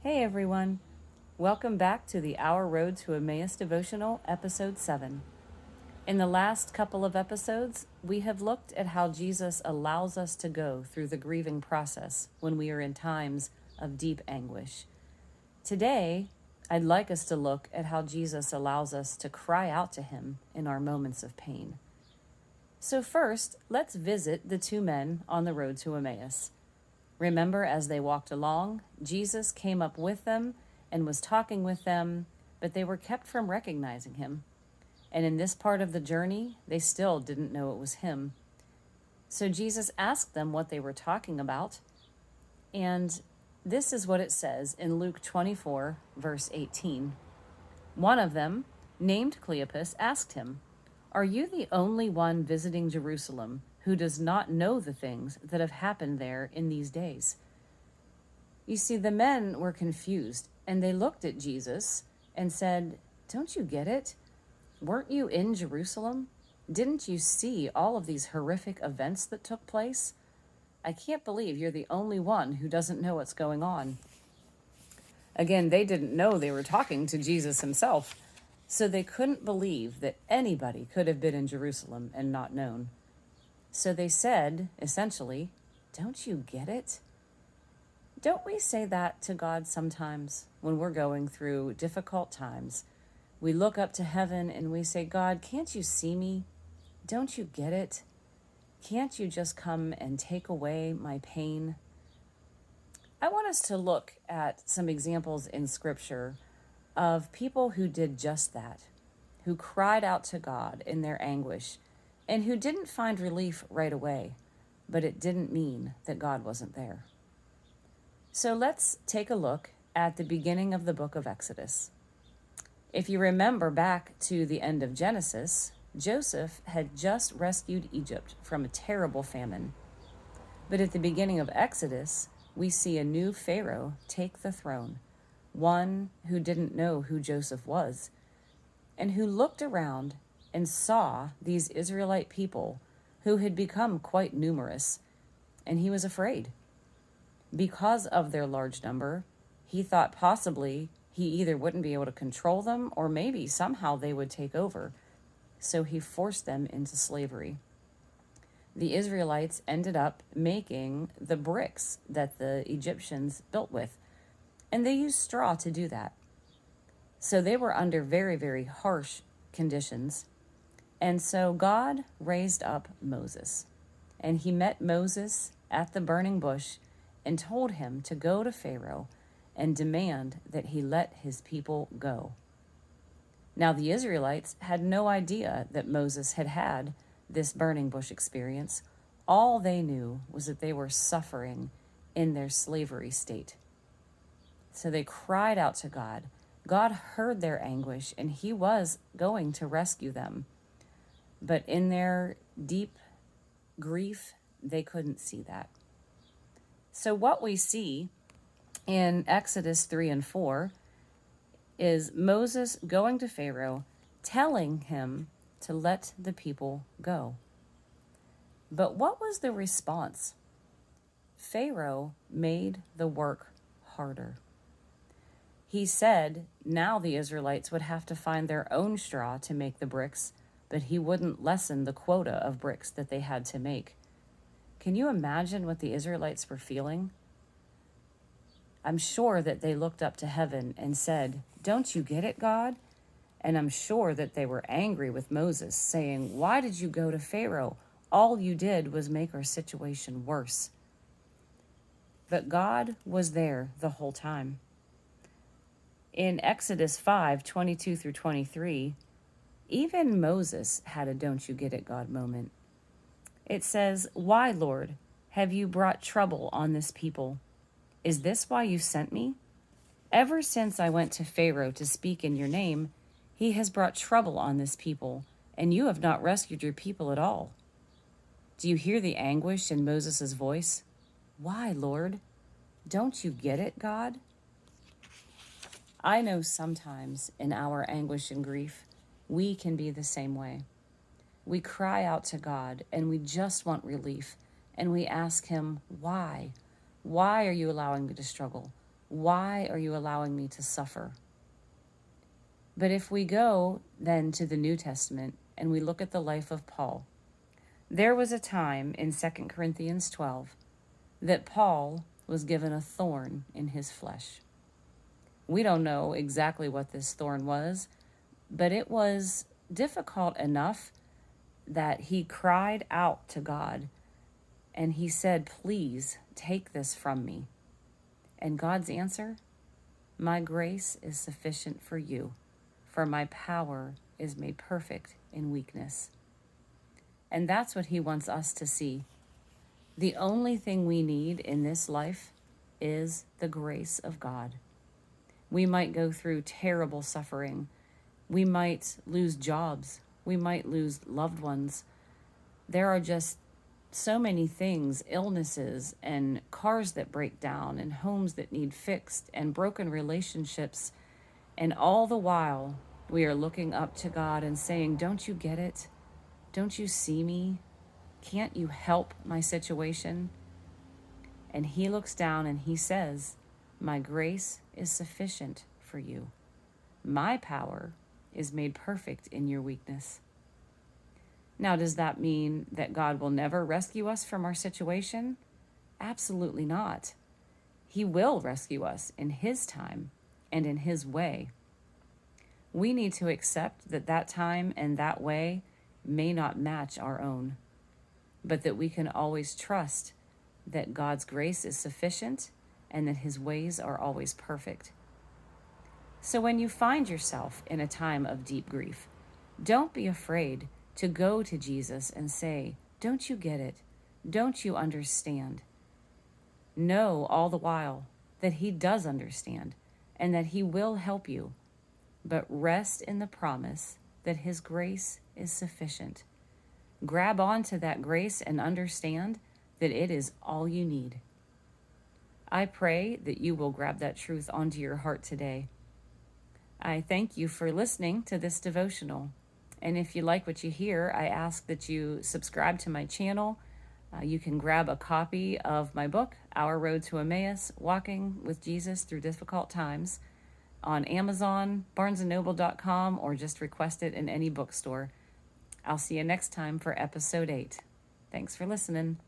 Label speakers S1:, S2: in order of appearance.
S1: Hey everyone, welcome back to the Our Road to Emmaus Devotional, Episode 7. In the last couple of episodes, we have looked at how Jesus allows us to go through the grieving process when we are in times of deep anguish. Today, I'd like us to look at how Jesus allows us to cry out to Him in our moments of pain. So first, let's visit the two men on the road to Emmaus. Remember, as they walked along, Jesus came up with them and was talking with them, but they were kept from recognizing him. And in this part of the journey, they still didn't know it was him. So Jesus asked them what they were talking about. And this is what it says in Luke 24, verse 18. One of them, named Cleopas, asked him, "Are you the only one visiting Jerusalem who does not know the things that have happened there in these days?" You see, the men were confused, and they looked at Jesus and said, "Don't you get it? Weren't you in Jerusalem? Didn't you see all of these horrific events that took place? I can't believe you're the only one who doesn't know what's going on." Again, they didn't know they were talking to Jesus himself, so they couldn't believe that anybody could have been in Jerusalem and not known. So they said, essentially, "Don't you get it?" Don't we say that to God sometimes when we're going through difficult times? We look up to heaven and we say, "God, can't you see me? Don't you get it? Can't you just come and take away my pain?" I want us to look at some examples in Scripture of people who did just that, who cried out to God in their anguish, and who didn't find relief right away, but it didn't mean that God wasn't there. So let's take a look at the beginning of the book of Exodus. If you remember back to the end of Genesis, Joseph had just rescued Egypt from a terrible famine. But at the beginning of Exodus, we see a new Pharaoh take the throne, one who didn't know who Joseph was, and who looked around and saw these Israelite people who had become quite numerous, and he was afraid. Because of their large number, he thought possibly he either wouldn't be able to control them or maybe somehow they would take over. So he forced them into slavery. The Israelites ended up making the bricks that the Egyptians built with, and they used straw to do that. So they were under very, very harsh conditions. And so God raised up Moses, and he met Moses at the burning bush and told him to go to Pharaoh and demand that he let his people go. Now, the Israelites had no idea that Moses had had this burning bush experience. All they knew was that they were suffering in their slavery state. So they cried out to God. God heard their anguish, and he was going to rescue them. But in their deep grief, they couldn't see that. So what we see in Exodus 3 and 4 is Moses going to Pharaoh, telling him to let the people go. But what was the response? Pharaoh made the work harder. He said now the Israelites would have to find their own straw to make the bricks, but he wouldn't lessen the quota of bricks that they had to make. Can you imagine what the Israelites were feeling? I'm sure that they looked up to heaven and said, "Don't you get it, God?" And I'm sure that they were angry with Moses, saying, "Why did you go to Pharaoh? All you did was make our situation worse." But God was there the whole time. In Exodus 5:22 through 23, even Moses had a "don't you get it, God" moment. It says, "Why, Lord, have you brought trouble on this people? Is this why you sent me? Ever since I went to Pharaoh to speak in your name, he has brought trouble on this people, and you have not rescued your people at all." Do you hear the anguish in Moses' voice? Why, Lord? Don't you get it, God? I know sometimes in our anguish and grief, we can be the same way. We cry out to God and we just want relief, and we ask him, why? Why are you allowing me to struggle? Why are you allowing me to suffer? But if we go then to the New Testament and we look at the life of Paul, there was a time in 2 Corinthians 12 that Paul was given a thorn in his flesh. We don't know exactly what this thorn was, but it was difficult enough that he cried out to God and he said, "Please take this from me." And God's answer, "My grace is sufficient for you, for my power is made perfect in weakness." And that's what he wants us to see. The only thing we need in this life is the grace of God. We might go through terrible suffering. We might lose jobs. We might lose loved ones. There are just so many things, illnesses and cars that break down and homes that need fixed and broken relationships. And all the while, we are looking up to God and saying, "Don't you get it? Don't you see me? Can't you help my situation?" And he looks down and he says, "My grace is sufficient for you. My power is made perfect in your weakness." Now, does that mean that God will never rescue us from our situation? Absolutely not. He will rescue us in his time and in his way. We need to accept that that time and that way may not match our own, but that we can always trust that God's grace is sufficient and that his ways are always perfect. So when you find yourself in a time of deep grief, don't be afraid to go to Jesus and say, "Don't you get it? Don't you understand?" Know all the while that he does understand and that he will help you, but rest in the promise that his grace is sufficient. Grab onto that grace and understand that it is all you need. I pray that you will grab that truth onto your heart today. I thank you for listening to this devotional. And if you like what you hear, I ask that you subscribe to my channel. You can grab a copy of my book, Our Road to Emmaus, Walking with Jesus Through Difficult Times, on Amazon, barnesandnoble.com, or just request it in any bookstore. I'll see you next time for episode 8. Thanks for listening.